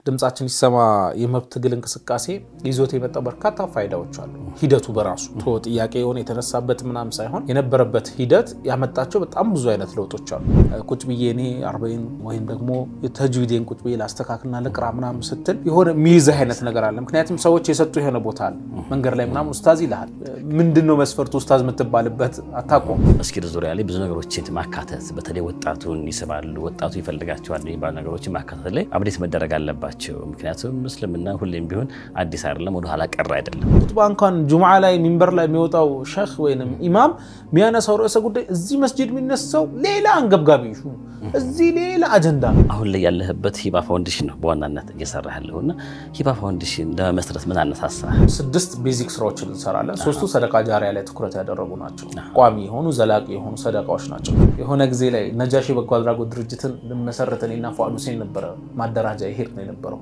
ድምጻችን ይሰማ የመብት ትግል እንቅስቃሴ ይዞት የመጣው በርካታ ፋይዳዎች አሉ። ሂደቱ በራሱ ጥያቄ የሆነ የተነሳበት ምናም ሳይሆን የነበረበት ሂደት ያመጣቸው በጣም ብዙ አይነት ለውጦች አሉ። ቁጭ ብዬ እኔ 40 ወይም ደግሞ ተጅዊዴን ቁጭ ብዬ ላስተካክልና ለቅራ ምናም ስትል የሆነ ሚይዘህ አይነት ነገር አለ። ምክንያቱም ሰዎች የሰጡ የሆነ ቦታ አለ። መንገር ላይ ምናም ኡስታዝ ይልሃል። ምንድነው መስፈርቱ ኡስታዝ የምትባልበት አታቆም። እስኪ ዙሪያ ላይ ብዙ ነገሮችን ማካተት በተለይ ወጣቱን ይስባሉ ወጣቱ ይፈልጋቸዋል የሚባሉ ነገሮችን ማካተት ላይ አብዴት መደረግ አለባቸው። ምክንያቱም ሙስሊምና ሁሌም ቢሆን አዲስ አይደለም ወደ ኋላ ቀር አይደለም። ኹጥባ እንኳን ጁምዓ ላይ ሚንበር ላይ የሚወጣው ሸህ ወይንም ኢማም ሚያነሳው ርዕሰ ጉዳይ እዚህ መስጂድ የሚነሳው ሌላ አንገብጋቢ ነው። እዚህ ሌላ አጀንዳ ነው። አሁን ላይ ያለህበት ሂባ ፋውንዴሽን ነው በዋናነት እየሰራህ ያለውና ሂባ ፋውንዴሽን ለመስረት ምን አነሳሳ? 6 ቤዚክ ስራዎችን እንሰራለን። 3ቱ ሰደቃ ጃሪያ ላይ ትኩረት ያደረጉ ናቸው። ቋሚ የሆኑ ዘላቂ የሆኑ ሰደቃዎች ናቸው። የሆነ ጊዜ ላይ ነጃሺ በጎ አድራጎት ድርጅትን ለመሰረተንና ፏዱ ሁሴን ነበር ማደራጃ ይሄድ ነው የነበረው።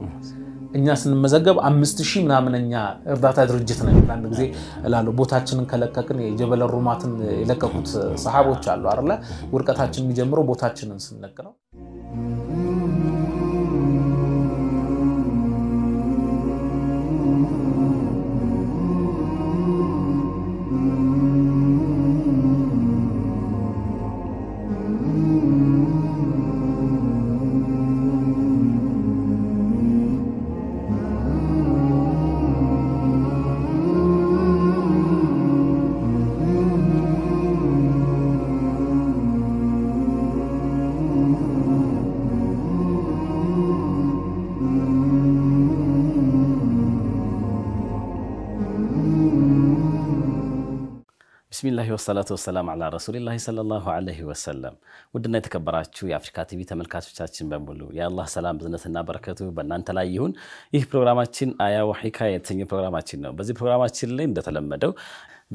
እኛ ስንመዘገብ 5000 ምናምንኛ እርዳታ ድርጅት ነው። አንድ ጊዜ እላሉ ቦታችንን ከለቀቅን የጀበል ሩማትን የለቀቁት ሰሃቦች አሉ አይደለ? ውርቀታችን የሚጀምረው ቦታችንን ስንለቅ ነው። ቢስሚላሂ ወሰላቱ ወሰላም ዐላ ረሱሊላሂ ሰለላሁ ዐለይሂ ወሰለም። ውድና የተከበራችሁ የአፍሪካ ቲቪ ተመልካቾቻችን በሙሉ የአላህ ሰላም ብዝነትና በረከቱ በእናንተ ላይ ይሁን። ይህ ፕሮግራማችን አያ ወሂካያ የተሰኘው ፕሮግራማችን ነው። በዚህ ፕሮግራማችን ላይ እንደተለመደው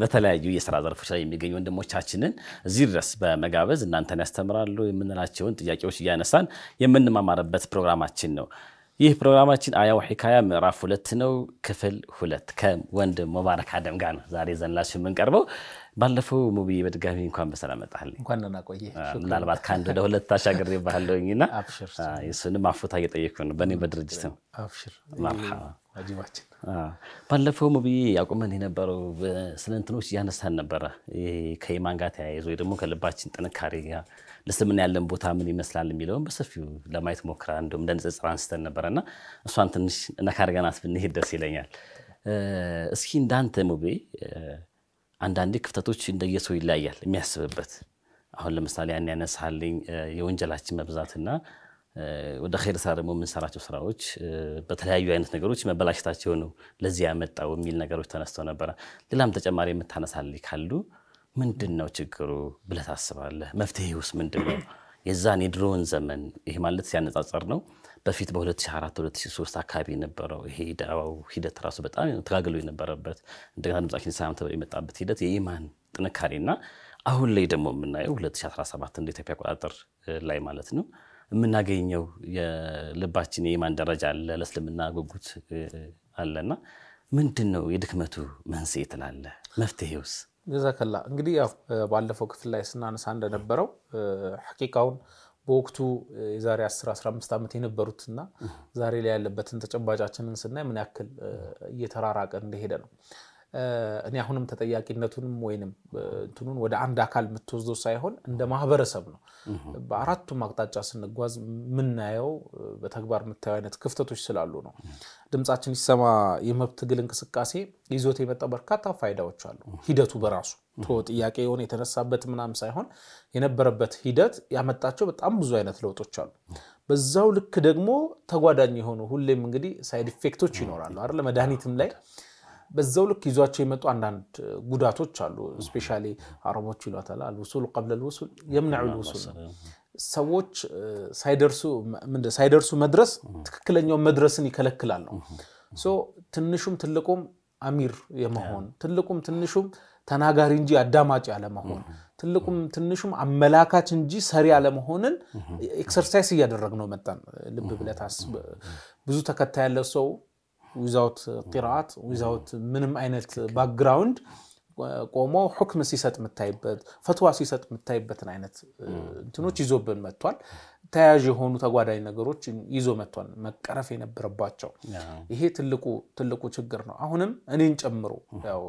በተለያዩ የሥራ ዘርፎች ላይ የሚገኙ ወንድሞቻችንን እዚህ ድረስ በመጋበዝ እናንተን ያስተምራሉ የምንላቸውን ጥያቄዎች እያነሳን የምንማማርበት ፕሮግራማችን ነው። ይህ ፕሮግራማችን አያ ወሂካያ ምዕራፍ 2 ነው። ክፍል 2 ከወንድም ሙባረክ አደም ጋር ነው ዛሬ ዘንላችሁ የምንቀርበው። ባለፈው ሙቢ በድጋሚ እንኳን በሰላም መጣህልኝ። እንኳን ደህና ቆየህ። ምናልባት ካንድ ወደ 2 ታሻግሬ ባለውኝና እሱንም አፉታ እየጠየቅኩ ነው በእኔ በድርጅት ነው። አብሽር መርሐባ ዋጅባችን። ባለፈው ሙቢ ያቆመን የነበረው ስለ እንትኖች ያነሳን ነበር። ከኢማን ጋር ተያይዞ ደግሞ ከልባችን ጥንካሬ ጋር ለስምና ያለን ቦታ ምን ይመስላል የሚለውን በሰፊው ለማየት ሞክራ እንደም ለንጽጽር አንስተን ነበርና እሷን ትንሽ ነካርገናት ብንሄድ ደስ ይለኛል። እስኪ እንዳንተ ሙቢ አንዳንዴ ክፍተቶች እንደየሰው ይለያያል የሚያስብበት። አሁን ለምሳሌ ያን ያነሳልኝ የወንጀላችን መብዛትና ወደ ኸይር ሰራ ደግሞ የምንሰራቸው ስራዎች በተለያዩ አይነት ነገሮች መበላሽታቸው ነው ለዚህ ያመጣው የሚል ነገሮች ተነስተው ነበር። ሌላም ተጨማሪ የምታነሳልኝ ካሉ ምንድነው ችግሩ ብለህ ታስባለህ? መፍትሄውስ ምንድነው? የዛን የድሮን ዘመን ይሄ ማለት ሲያነጻጸር ነው በፊት በ2004 2003 አካባቢ የነበረው ይሄ ዳዋው ሂደት ራሱ በጣም ተጋግሎ የነበረበት እንደገና ድምጻችን ሳምንት የመጣበት ሂደት የኢማን ጥንካሬና አሁን ላይ ደግሞ የምናየው 2017 እንደ ኢትዮጵያ አቆጣጠር ላይ ማለት ነው የምናገኘው የልባችን የኢማን ደረጃ አለ ለእስልምና ጉጉት አለና ምንድነው የድክመቱ መንስኤ ትላለህ? መፍትሄውስ? ጀዛከላ እንግዲህ ያው ባለፈው ክፍል ላይ ስናነሳ እንደነበረው ሐቂቃውን በወቅቱ የዛሬ 10 15 ዓመት የነበሩትና ዛሬ ላይ ያለበትን ተጨባጫችንን ስናይ ምን ያክል እየተራራቀ እንደሄደ ነው። እኔ አሁንም ተጠያቂነቱንም ወይንም እንትኑን ወደ አንድ አካል የምትወስደው ሳይሆን እንደ ማህበረሰብ ነው። በአራቱም አቅጣጫ ስንጓዝ ምናየው በተግባር የምታየው አይነት ክፍተቶች ስላሉ ነው። ድምጻችን ይሰማ የመብት ትግል እንቅስቃሴ ይዞት የመጣው በርካታ ፋይዳዎች አሉ። ሂደቱ በራሱ ጥያቄ የሆነ የተነሳበት ምናም ሳይሆን የነበረበት ሂደት ያመጣቸው በጣም ብዙ አይነት ለውጦች አሉ። በዛው ልክ ደግሞ ተጓዳኝ የሆኑ ሁሌም እንግዲህ ሳይድ ኢፌክቶች ይኖራሉ አይደል? መድኃኒትም ላይ በዛው ልክ ይዟቸው የመጡ አንዳንድ ጉዳቶች አሉ። ስፔሻሊ አረቦች ይሏታል አልውሱል قبل الوصول يمنع الوصول። ሰዎች ሳይደርሱ መድረስ ትክክለኛው መድረስን ይከለክላል ነው። ትንሹም ትልቁም አሚር የመሆን ትልቁም ትንሹም ተናጋሪ እንጂ አዳማጭ ያለ መሆን ትልቁም ትንሹም አመላካች እንጂ ሰሪ ያለ መሆንን ኤክሰርሳይዝ እያደረግነው መጣን። ልብ ብለታስ ብዙ ተከታይ ያለው ሰው without قراءات without ምንም አይነት ባክግራውንድ ቆሞ ሁክም ሲሰጥ መታይበት ፈትዋ ሲሰጥ መታይበትን አይነት እንትኖች ይዞብን መጥቷል። ተያዥ የሆኑ ተጓዳኝ ነገሮች ይዞ መጥቷል መቀረፍ የነበረባቸው ይሄ ትልቁ ችግር ነው አሁንም እኔን ጨምሮ ያው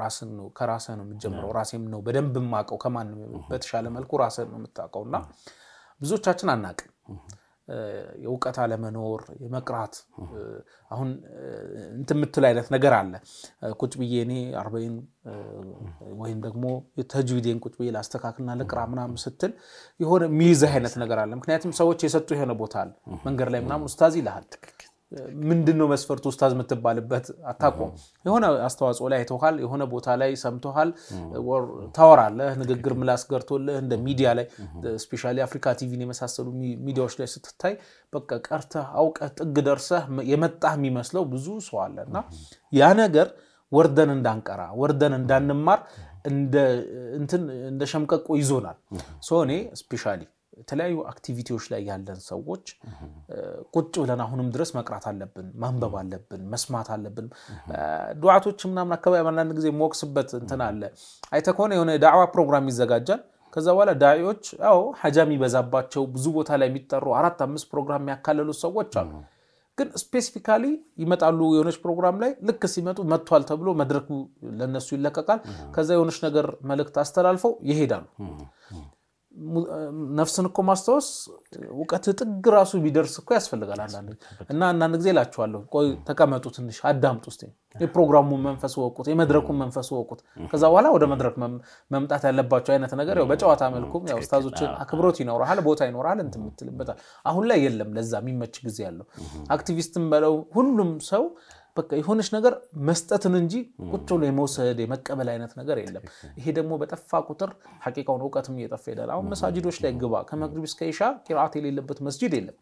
ራስን ነው ከራስህ ነው የምትጀምረው ራሴም ነው በደንብ ማቀው ከማንም በተሻለ መልኩ ራስህ ነው የምታቀውና ብዙዎቻችን አናቅም የውቀት አለመኖር የመቅራት አሁን እንትን ምትል አይነት ነገር አለ ቁጭ ብዬ እኔ 40 ወይም ደግሞ የተጅዊዴን ቁጭ ብዬ ላስተካክልና ለቅራ ምናምን ስትል የሆነ ሚይዘህ አይነት ነገር አለ ምክንያቱም ሰዎች የሰጡ የሆነ ቦታ አለ መንገር ላይ ምናምን ኡስታዝ ይልሃል ምንድነው መስፈርቱ ኡስታዝ የምትባልበት አታቆም የሆነ አስተዋጽኦ ላይ አይተውሃል የሆነ ቦታ ላይ ሰምተውሃል ታወራለህ ንግግር ምላስ ገርቶልህ እንደ ሚዲያ ላይ ስፔሻሊ አፍሪካ ቲቪን የመሳሰሉ ሚዲያዎች ላይ ስትታይ በቃ ቀርተህ አውቀህ ጥግ ደርሰህ የመጣህ የሚመስለው ብዙ ሰው አለና ያ ነገር ወርደን እንዳንቀራ ወርደን እንዳንማር እንደ ሸምቀቆ ይዞናል ሶ እኔ ስፔሻሊ የተለያዩ አክቲቪቲዎች ላይ ያለን ሰዎች ቁጭ ብለን አሁንም ድረስ መቅራት አለብን ማንበብ አለብን መስማት አለብን ዱዓቶች ምናምን አከባቢ አንዳንድ ጊዜ ሞክስበት እንትን አለ አይተኮነ የሆነ ዳዕዋ ፕሮግራም ይዘጋጃል ከዛ በኋላ ዳዒዎች አዎ ሐጃም ይበዛባቸው ብዙ ቦታ ላይ የሚጠሩ 4-5 ፕሮግራም ያካለሉ ሰዎች አሉ ግን ስፔሲፊካሊ ይመጣሉ የሆነች ፕሮግራም ላይ ልክ ሲመጡ መጥቷል ተብሎ መድረኩ ለነሱ ይለቀቃል ከዛ የሆነች ነገር መልእክት አስተላልፈው ይሄዳሉ ነፍስን እኮ ማስተዋስ ወቀት ጥግ ራሱ ቢደርስ እኮ ያስፈልጋል አንዳንድ ጊዜ ላችኋለሁ ቆይ ተቀመጡ ትንሽ አዳምጡ እስቲ የፕሮግራሙን መንፈስ ወቁት የመድረኩን መንፈስ ወቁት ከዛ በኋላ ወደ መድረክ መምጣት ያለባቸው አይነት ነገር ያው በጨዋታ መልኩም ያው ኡስታዞችን አክብሮት ይኖራል ቦታ ይኖራል እንት ምትልበታል አሁን ላይ የለም ለዛ የሚመች ጊዜ ያለው አክቲቪስትም በለው ሁሉም ሰው በቃ የሆነች ነገር መስጠትን እንጂ ቁጭ ብሎ የመውሰድ የመቀበል አይነት ነገር የለም ይሄ ደግሞ በጠፋ ቁጥር ሐቂቃውን ወቀትም እየጠፋ ይላል አሁን መሳጅዶች ላይ ግባ ከመግሪብ እስከ ኢሻ ቂራአት የሌለበት መስጂድ የለም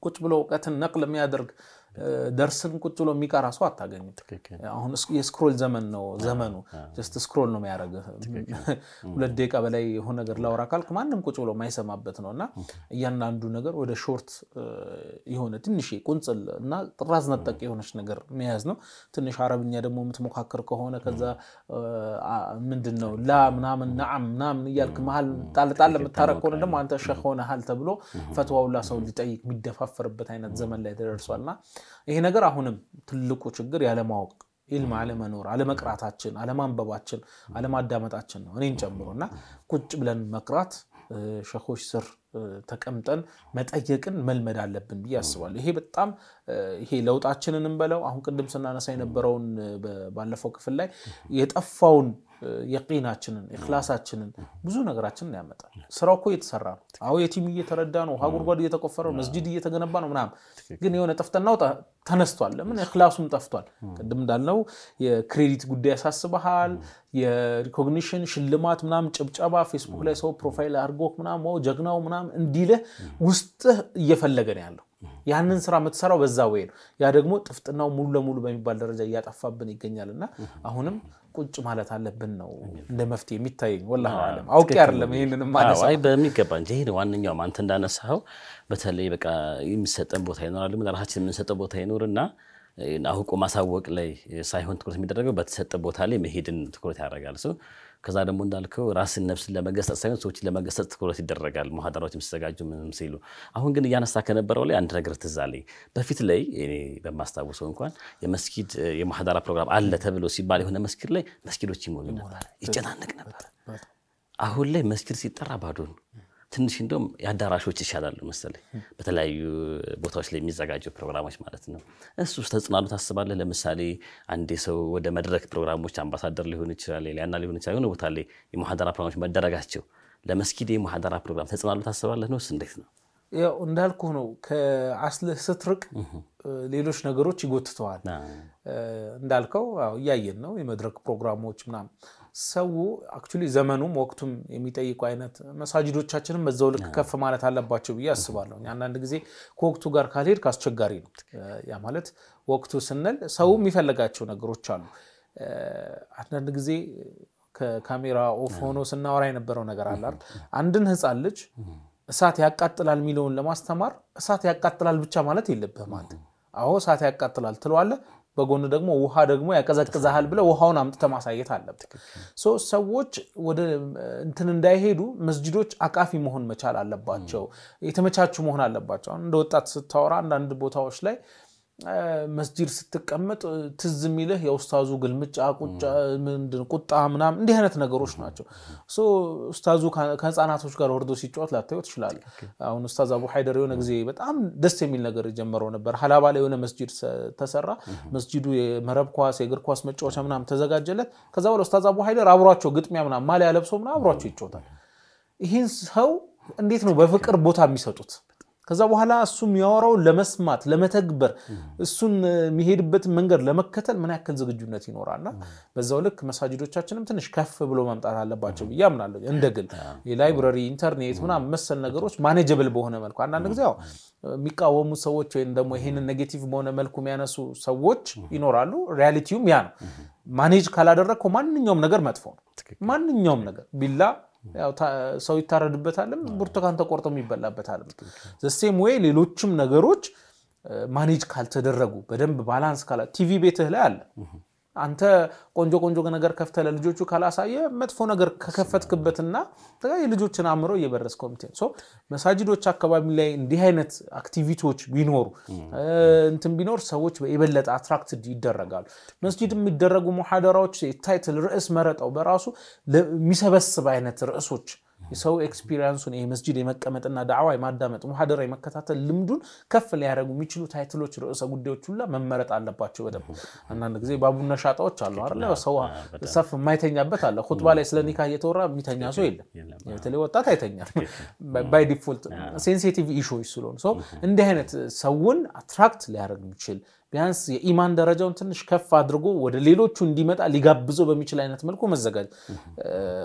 ቁጭ ብሎ ወቀትን ነቅል የሚያደርግ ደርስን ቁጭ ብሎ የሚቀራ ሰው አታገኙ አሁን የስክሮል ዘመኑ just ስክሮል ነው የሚያደርገው 2 ደቂቃ በላይ የሆነ ነገር ላውራ ካልክ ማንንም ቁጭ ብሎ ማይሰማበት ነውና እያንዳንዱ ነገር ወደ ሾርት የሆነ ትንሽ ቁንጽል እና ጥራዝ ነጠቅ የሆነች ነገር መያዝ ነው ትንሽ አረብኛ ደግሞ የምትሞካከር ከሆነ ከዛ ምንድነው ላ ምናምን ነዓም ምናምን ይያልክ መሃል ጣልጣል የምታረቅ ከሆነ ደግሞ አንተ ሸህ ሆነሃል ተብሎ ፈትዋውላ ሰው ሊጠይቅ የሚደፋፈርበት አይነት ዘመን ላይ ተደርሷልና ይሄ ነገር አሁንም ትልቁ ችግር ያለማወቅ ኢልም አለመኖር አለመቅራታችን አለማንበባችን አለማዳመጣችን ነው እኔን ጨምሮና ቁጭ ብለን መቅራት ሸኾች ስር ተቀምጠን መጠየቅን መልመድ አለብን በያስባለሁ ይሄ በጣም ይሄ ለውጣችንን እንበለው አሁን ቅድም ስናነሳ የነበረውን ባለፈው ክፍል ላይ የጠፋውን የቂናችንን ኢኽላሳችንን ብዙ ነገራችንን ያመጣል ስራው እኮ እየተሰራ ነው አው የቲም እየተረዳ ነው ሀጉርጓድ እየተቆፈረ ነው መስጂድ እየተገነባ ነው ምናም ግን የሆነ ጠፍተናው ተነስቷል ለምን ኢኽላሱም ጠፍቷል ቅድም እንዳልነው የክሬዲት ጉዳይ ያሳስበሃል የሪኮግኒሽን ሽልማት ምናም ጭብጨባ ፌስቡክ ላይ ሰው ፕሮፋይል አርጎክ ምናም ጀግናው ምናም እንዲለ ውስጥ እየፈለገ ነው ያለው ያንን ስራ መተሰራው በዛ ወይ ነው ያ ደግሞ ጥፍጥናው ሙሉ ለሙሉ በሚባል ደረጃ ያጣፋብን ይገኛልና አሁንም ቁጭ ማለት አለብን ነው እንደ መፍትሄ የሚታይ ወላሂ አለም አውቂ አይደለም ይሄንንም ማለት አይ በሚገባ እንጂ ይሄ ዋንኛው አንተ እንዳነሳው በተለይ በቃ የሚሰጠን ቦታ ይኖራል ለራሳችን የምንሰጠው ቦታ ይኖርና አውቆ ማሳወቅ ላይ ሳይሆን ትኩረት የሚደረገው በተሰጠ ቦታ ላይ መሄድን ትኩረት ያደርጋል ሰው ከዛ ደግሞ እንዳልከው ራስን ነፍስን ለመገሰጽ ሳይሆን ሰዎችን ለመገሰጽ ትኩረት ይደረጋል ሙሐደራዎችም ሲዘጋጁ ምንም ሲሉ አሁን ግን ያነሳ ከነበረው ላይ አንድ ነገር ትዛለኝ በፊት ላይ እኔ በማስተዋወሰው እንኳን የመስጊድ የሙሐደራ ፕሮግራም አለ ተብሎ ሲባል የሆነ መስጊድ ላይ መስጊዶች ይሞሉ ነበር ይጨናነቅ ነበር አሁን ላይ መስጊድ ሲጠራ ባዶ ነው ትንሽ እንደም ያዳራሾች ይሻላል መሰለኝ በተለያዩ ቦታዎች ላይ የሚዘጋጁ ፕሮግራሞች ማለት ነው እሱስ ተጽናኑ ታስባለህ ለምሳሌ አንዴ ሰው ወደ መድረክ ፕሮግራሞች አምባሳደር ሊሆን ይችላል ሊያና ሊሆን ይችላል ነው ቦታ ላይ የሙሐደራ ፕሮግራሞች መደረጋቸው ለመስጊድ የሙሐደራ ፕሮግራም ተጽናኑ ታስባለህ ነው እንዴት ነው ያው እንዳልኩ ነው ከአስልህ ስትርቅ ሌሎች ነገሮች ይጎትተዋል እንዳልከው ያው ያየን ነው የመድረክ ፕሮግራሞች ምናም ሰው አክቹሊ ዘመኑም ወቅቱም የሚጠይቁ አይነት መሳጅዶቻችንን በዛው ልክ ከፍ ማለት አለባቸው ብዬ አስባለሁ አንዳንድ ጊዜ ከወቅቱ ጋር ካልሄድ ካስቸጋሪ ነው ያ ማለት ወቅቱ ስንል ሰው የሚፈልጋቸው ነገሮች አሉ አንዳንድ ጊዜ ከካሜራ ኦፍ ሆኖ ስናወራ የነበረው ነገር አለ አይደል አንድን ህፃን ልጅ እሳት ያቃጥላል ሚለውን ለማስተማር እሳት ያቃጥላል ብቻ ማለት የለብህም አንተ አዎ እሳት ያቃጥላል ትለዋለህ በጎን ደግሞ ውሃ ደግሞ ያቀዘቅዛል ብለ ውሃውን አምጥተ ማሳየት አለበት ሰዎች ወደ እንትን እንዳይሄዱ መስጂዶች አቃፊ መሆን መቻል አለባቸው የተመቻቹ መሆን አለባቸው እንደ ወጣት ስታወራ አንድ ቦታዎች ላይ መስጂድ ስትቀመጥ ትዝም ይልህ የኡስታዙ ግልምጫ ቁጣ ምናም እንዲህ አይነት ነገሮች ናቸው ኡስታዙ ከህፃናቶች ጋር ወርዶ ሲጫወት ላታዩ ትችላል አሁን ኡስታዝ አቡ ሀይደር የሆነ ጊዜ በጣም ደስ የሚል ነገር ጀመረው ነበር ሐላባ ላይ የሆነ መስጂድ ተሰራ መስጂዱ የመረብ ኳስ የእግር ኳስ መጫወቻ ምናም ተዘጋጀለት ከዛ በኋላ ኡስታዝ አቡ ሀይደር አብሯቸው ግጥሚያ ምናም ማሊያ ለብሶ ምናም አብሯቸው ይጫወታል ይሄን ሰው እንዴት ነው በፍቅር ቦታ የሚሰጡት ከዛ በኋላ እሱም ያወራው ለመስማት ለመተግበር እሱን የሚሄድበት መንገድ ለመከተል ምን ያክል ዝግጁነት ይኖራልና በዛው ልክ መሳጅዶቻችንም ትንሽ ከፍ ብሎ ማምጣት አለባቸው ያምናለሁ እንደግል የላይብራሪ ኢንተርኔት ምናም መሰል ነገሮች ማኔጀብል በሆነ መልኩ አንዳንድ ጊዜ ያው የሚቃወሙ ሰዎች ወይ ደግሞ ይሄንን ኔጌቲቭ በሆነ መልኩ የሚያነሱ ሰዎች ይኖራሉ ሪያሊቲውም ያ ነው ማኔጅ ካላደረከው ማንኛውም ነገር መጥፎ ነው ማንኛውም ነገር ቢላ ያው ሰው ይታረድበታል ብርቱካን ተቆርጦ የሚበላበታል the same way ሌሎችም ነገሮች ማኔጅ ካልተደረጉ በደንብ ባላንስ ካላ ቲቪ ቤትህ ላይ አለ አንተ ቆንጆ ነገር ከፍተህ ለልጆቹ ካላሳየ መጥፎ ነገር ከከፈትክበትና የልጆችን አምሮ እየበረስከው ምትል መሳጅዶች አካባቢ ላይ እንዲህ አይነት አክቲቪቲዎች ቢኖሩ እንትን ቢኖር ሰዎች በየበለጠ አትራክትድ ይደረጋሉ መስጂድ የሚደረጉ ሙሐደራዎች ታይትል ርዕስ መረጣው በራሱ የሚሰበስብ አይነት ርዕሶች የሰው ኤክስፒሪየንሱን የመስጂድ የመቀመጥና ዳዕዋ የማዳመጥ ሙሐደራ የመከታተል ልምዱን ከፍ ሊያደርጉ የሚችሉ ታይትሎች ርዕሰ ጉዳዮች ሁሉ መመረጥ አለባቸው በደንብ አንዳንድ ጊዜ ባቡና ሻጣዎች አሉ አይደል ሰው ሰፍ የማይተኛበት አለ ኹጥባ ላይ ስለ ኒካህ እየተወራ የሚተኛ ሰው የለም በተለይ ወጣት አይተኛም ባይ ዲፎልት ሴንሲቲቭ ኢሹዎች ስለሆነ እንዲህ አይነት ሰውን አትራክት ሊያደርግ የሚችል ቢያንስ የኢማን ደረጃውን ትንሽ ከፍ አድርጎ ወደ ሌሎቹ እንዲመጣ ሊጋብዘው በሚችል አይነት መልኩ መዘጋጅ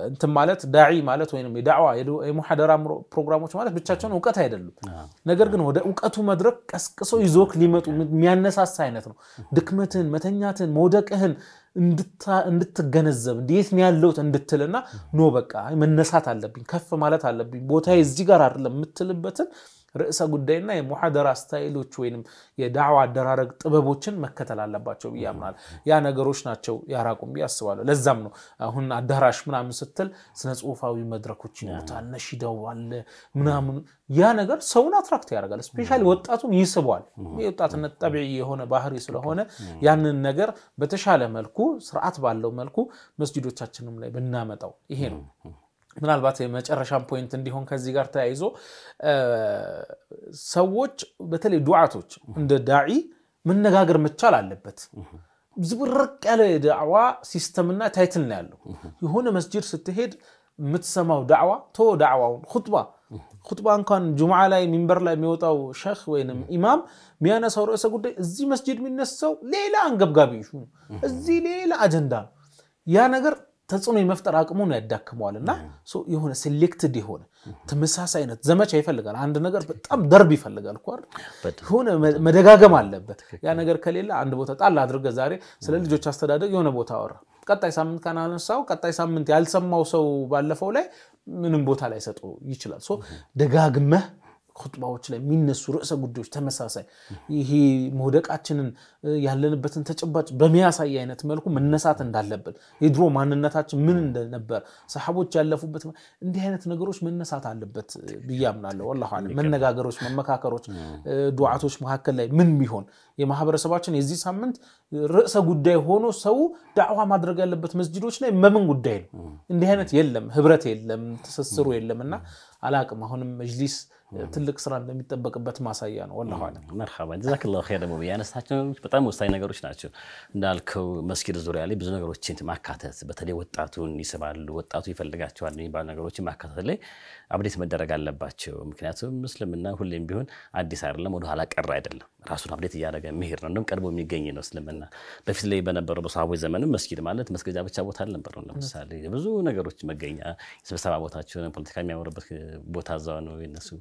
እንትን ማለት ዳዒ ማለት ወይንም የዳዕዋ የሙሐደራ ፕሮግራሞች ማለት ብቻቸውን ዕውቀት አይደሉም ነገር ግን ወደ ዕውቀቱ መድረክ ቀስቅሶ ይዞክ ሊመጡ የሚያነሳሳ አይነት ነው ድክመትን መተኛትን መውደቅህን እንድትገነዘብ እንዴት ነው ያለው እንድትልና ኖ በቃ መነሳት አለብኝ ከፍ ማለት አለብኝ ቦታዬ እዚህ ጋር አይደለም የምትልበትን ርዕሰ ጉዳይና የሙሐደራ ስታይሎች ወይንም የዳዕዋ አደራረግ ጥበቦችን መከተል አለባቸው በያምናል ያ ነገሮች ናቸው ያራቁም ቢያስባሉ ለዛም ነው አሁን አዳራሽ ምናምን ስትል ስነ ጽሁፋዊ መድረኮች ይኖታል ነሽዳው አለ ምናምን ያ ነገር ሰውን አትራክት ያደርጋል ስፔሻሊ ወጣቱን ይስባል የወጣትነት ጠብዒ የሆነ ባህሪ ስለሆነ ያንን ነገር በተሻለ መልኩ ስርዓት ባለው መልኩ መስጂዶቻችንም ላይ ብናመጣው ይሄ ነው ምናልባት የመጨረሻም ፖይንት እንዲሆን ከዚህ ጋር ተያይዞ ሰዎች በተለይ ዱዓቶች እንደ ዳዒ መነጋገር መቻል አለበት ዝብርቅ ያለ ዳዕዋ ሲስተምና ታይትል ነው ያለው የሆነ መስጂድ ስትሄድ የምትሰማው ዳዕዋ ዳዕዋውን ኹጥባ እንኳን ጁምዓ ላይ ሚንበር ላይ የሚወጣው ሼኽ ወይንም ኢማም የሚያነሳው ርዕሰ ጉዳይ እዚህ መስጂድ የሚነሳው ሌላ አንገብጋቢ ኢሹ እዚህ ሌላ አጀንዳ ያ ነገር ተጽዕኖ የመፍጠር አቅሙን ያዳክመዋልና የሆነ ሴሌክትድ የሆነ ተመሳሳይነት ዘመቻ ይፈልጋል አንድ ነገር በጣም ደርብ ይፈልጋል ቋር ሆነ መደጋገም አለበት ያ ነገር ከሌለ አንድ ቦታ ጣል አድርገ ዛሬ ስለ ልጆች አስተዳደግ የሆነ ቦታ አወራ ቀጣይ ሳምንት ካናነሳው ቀጣይ ሳምንት ያልሰማው ሰው ባለፈው ላይ ምንም ቦታ ላይ ሰጡ ይችላል ደጋግመህ ኹጥባዎች ላይ የሚነሱ ርዕሰ ጉዳዮች ተመሳሳይ ይሄ መውደቃችንን ያለንበትን ተጨባጭ በሚያሳይ አይነት መልኩ መነሳት እንዳለበት የድሮ ማንነታችን ምን እንደነበር ሰሃቦች ያለፉበት እንዲህ አይነት ነገሮች መነሳት አለበት በያምናለሁ والله አለ መነጋገሮች መመካከሮች ዱዓቶች መሐከል ላይ ምን ቢሆን የማህበረሰባችን የዚህ ሳምንት ርዕሰ ጉዳይ ሆኖ ሰው ዳዕዋ ማድረግ ያለበት መስጂዶች ላይ መምን ጉዳይ ነው እንዲህ አይነት የለም ህብረት የለም ተሰስሩ የለምና አላቅም አሁንም መጅሊስ ትልቅ ስራ እንደሚጠበቅበት ማሳያ ነው والله አለ مرحبا جزاك الله خير ደግሞ ያነሳቸው በጣም ወሳኝ ነገሮች ናቸው እንዳልከው መስጊድ ዙሪያ ላይ ብዙ ነገሮችን ማካተት በተለይ ወጣቱን ይስባሉ ወጣቱ ይፈልጋቸዋል የሚባሉ ነገሮችን ማካተት ላይ አብዴት መደረግ አለባቸው ምክንያቱም እስልምና ሁሌም ቢሆን አዲስ አይደለም ወደ ኋላ ቀር አይደለም ራሱን አብዴት ያደረገ መሄድ ነው ቀርቦ የሚገኝ ነው እስልምና በፊት ላይ በነበረው በሷሃቦች ዘመንም መስጊድ ማለት መስገጃ ብቻ ቦታ አልነበረም ለምሳሌ ብዙ ነገሮች መገኛ ስብሰባ ቦታቸው ፖለቲካ የሚያወሩበት ቦታ ዛው ነው የነሱ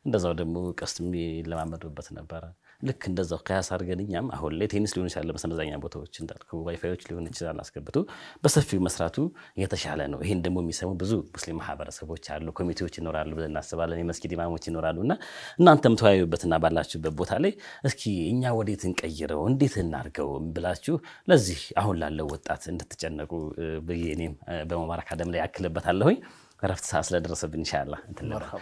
እንደዛው ደግሞ ቀስም ለማመዱበት ነበር ልክ እንደዛው ከያስ አድርገንኛም አሁን ላይ ቴኒስ ሊሆን ይችላል በመዝናኛ ቦታዎች እንዳልከው ዋይፋዮች ሊሆን ይችላል አስገብቶ በሰፊው መስራቱ የተሻለ ነው ይሄን ደግሞ የሚሰሙ ብዙ ሙስሊም ማህበረሰቦች አሉ ኮሚቴዎች ይኖራሉ ብለን እናስባለን የመስጊድ ኢማሞች ይኖራሉና እናንተም ተወያዩበትና ባላችሁበት ቦታ ላይ እስኪ እኛ ወዴት እንቀይረው እንዴት እናርገው ብላችሁ ለዚህ አሁን ላለው ወጣት እንድትጨነቁ በየኔም በሙባረክ አደም ላይ ያክልበታለሁኝ ረፍት ሰዓት ስለደረሰብን ኢንሻአላህ እንተለበ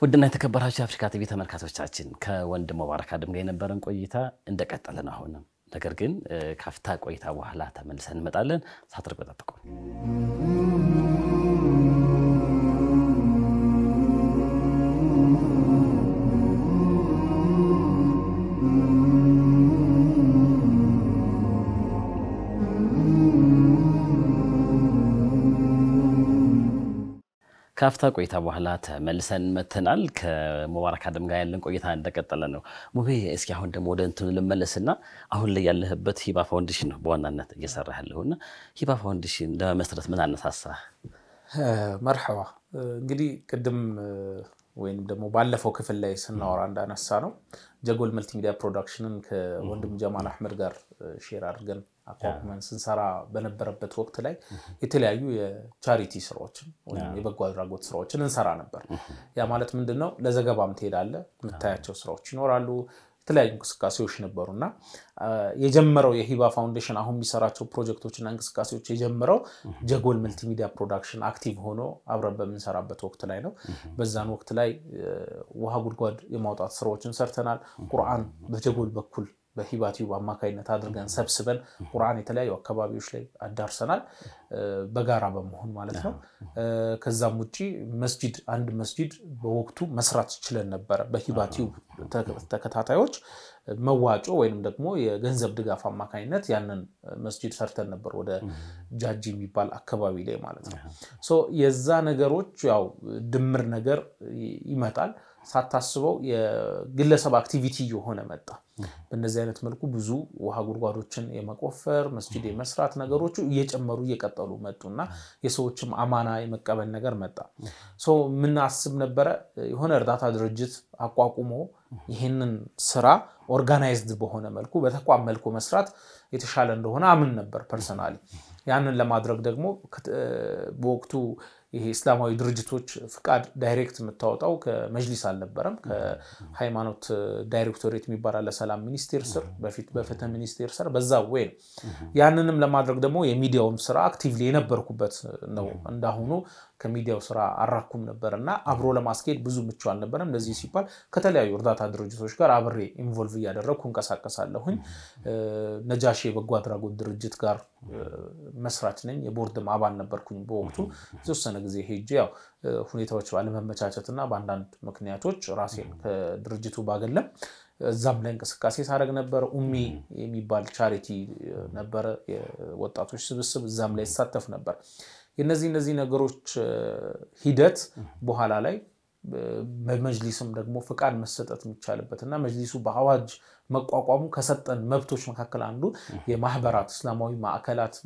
ውድና የተከበራችሁ የአፍሪካ ቲቪ ተመልካቾቻችን ከወንድም ሙባረክ አደም ጋር የነበረን ቆይታ እንደቀጠለ ነው አሁንም ነገር ግን ካፍታ ቆይታ በኋላ ተመልሰን እንመጣለን ሳትርቁ ተጠብቁ ካፍታ ቆይታ በኋላ ተመልሰን መተናል ከሙባረክ አደም ጋር ያለን ቆይታ እንደቀጠለ ነው ሙቤ እስኪ አሁን ደግሞ ወደ እንትን ልመለስና አሁን ላይ ያለህበት ሂባ ፋውንዴሽን ነው በዋናነት እየሰራህ ያለውና ሂባ ፋውንዴሽን ለመስራት ምን አነሳሳ መርሐባ እንግዲህ ቅድም ወይንም ደግሞ ባለፈው ክፍል ላይ ስናወራ እንዳነሳ ነው ጀጎል መልቲሚዲያ ፕሮዳክሽንን ከወንድም ጀማል አህመድ ጋር ሼር አድርገን አቋቁመን ስንሰራ በነበረበት ወቅት ላይ የተለያዩ የቻሪቲ ስራዎችን ወይም የበጎ አድራጎት ስራዎችን እንሰራ ነበር ያ ማለት ምንድነው ለዘገባም ትሄዳለህ የምታያቸው ስራዎች ይኖራሉ የተለያዩ እንቅስቃሴዎች ነበሩና የጀመረው የሂባ ፋውንዴሽን አሁን የሚሰራቸው ፕሮጀክቶችና እንቅስቃሴዎች የጀመረው ጀጎል መልቲሚዲያ ፕሮዳክሽን አክቲቭ ሆኖ አብረን በመንሰራበት ወቅት ላይ ነው በዛን ወቅት ላይ ውሃ ጉድጓድ የማውጣት ስራዎችን ሰርተናል ቁርአን በጀጎል በኩል በሂባ ቲዩብ አማካይነት አድርገን ሰብስበን ቁርአን የተለያዩ አካባቢዎች ላይ አዳርሰናል በጋራ በመሆን ማለት ነው ከዛም ውጪ መስጂድ አንድ መስጂድ በወቅቱ መስራት ይችላል ነበር በሂባ ቲዩብ ተከታታዮች መዋጮ ወይንም ደግሞ የገንዘብ ድጋፍ አማካይነት ያንን መስጂድ ሰርተን ነበር ወደ ጃጂ የሚባል አካባቢ ላይ ማለት ነው ሶ የዛ ነገሮች ያው ድምር ነገር ይመጣል ሳታስበው የግለሰብ አክቲቪቲ የሆነ መጣ በእነዚህ አይነት መልኩ ብዙ ውሃ ጉድጓዶችን የመቆፈር መስጂድ የመስራት ነገሮች እየጨመሩ እየቀጠሉ መጡና የሰዎችም አማና የመቀበል ነገር መጣ ሶ ምን አስብ ነበር የሆነ እርዳታ ድርጅት አቋቁሞ ይሄንን ስራ ኦርጋናይዝድ በሆነ መልኩ በተቋም መልኩ መስራት የተሻለ እንደሆነ አምን ነበር ፐርሰናሊ ያንን ለማድረግ ደግሞ በወቅቱ ይሄ እስላማዊ ድርጅቶች ፍቃድ ዳይሬክት መታወጣው ከመጅሊስ አልነበረም ከሃይማኖት ዳይሬክቶሬት የሚባል አለ ሰላም ሚኒስቴር ስር በፊት በፍትህ ሚኒስቴር ስር በዛው ወይ ያንንም ለማድረግ ደግሞ የሚዲያውም ስራ አክቲቭሊ የነበርኩበት ነው እንዳሁኑ ከሚዲያው ስራ አራኩም ነበርና አብሮ ለማስኬድ ብዙ ምቹ አልነበረም ለዚህ ሲባል ከተለያዩ እርዳታ ድርጅቶች ጋር አብሬ ኢንቮልቭ ያደረኩ እንቀሳቀሳለሁኝ ነጃሺ በጎ አድራጎት ድርጅት ጋር መስራች ነኝ የቦርድም አባል ነበርኩኝ በወቅቱ የተወሰነ ጊዜ ሄጄ ያው ሁኔታዎች ባለመመቻቸትና በአንዳንድ ምክንያቶች ራሴን ከድርጅቱ ባገለም እዛም ላይ እንቅስቃሴ ሳደርግ ነበር ኡሚ የሚባል ቻሪቲ ነበር የወጣቶች ስብስብ እዛም ላይ ተሳተፍ ነበር የነዚህ ነገሮች ሂደት በኋላ ላይ በመጅሊስም ደግሞ ፍቃድ መሰጠት የሚቻልበትና መጅሊሱ በአዋጅ መቋቋሙ ከሰጠን መብቶች መካከል አንዱ የማህበራት እስላማዊ ማዕከላት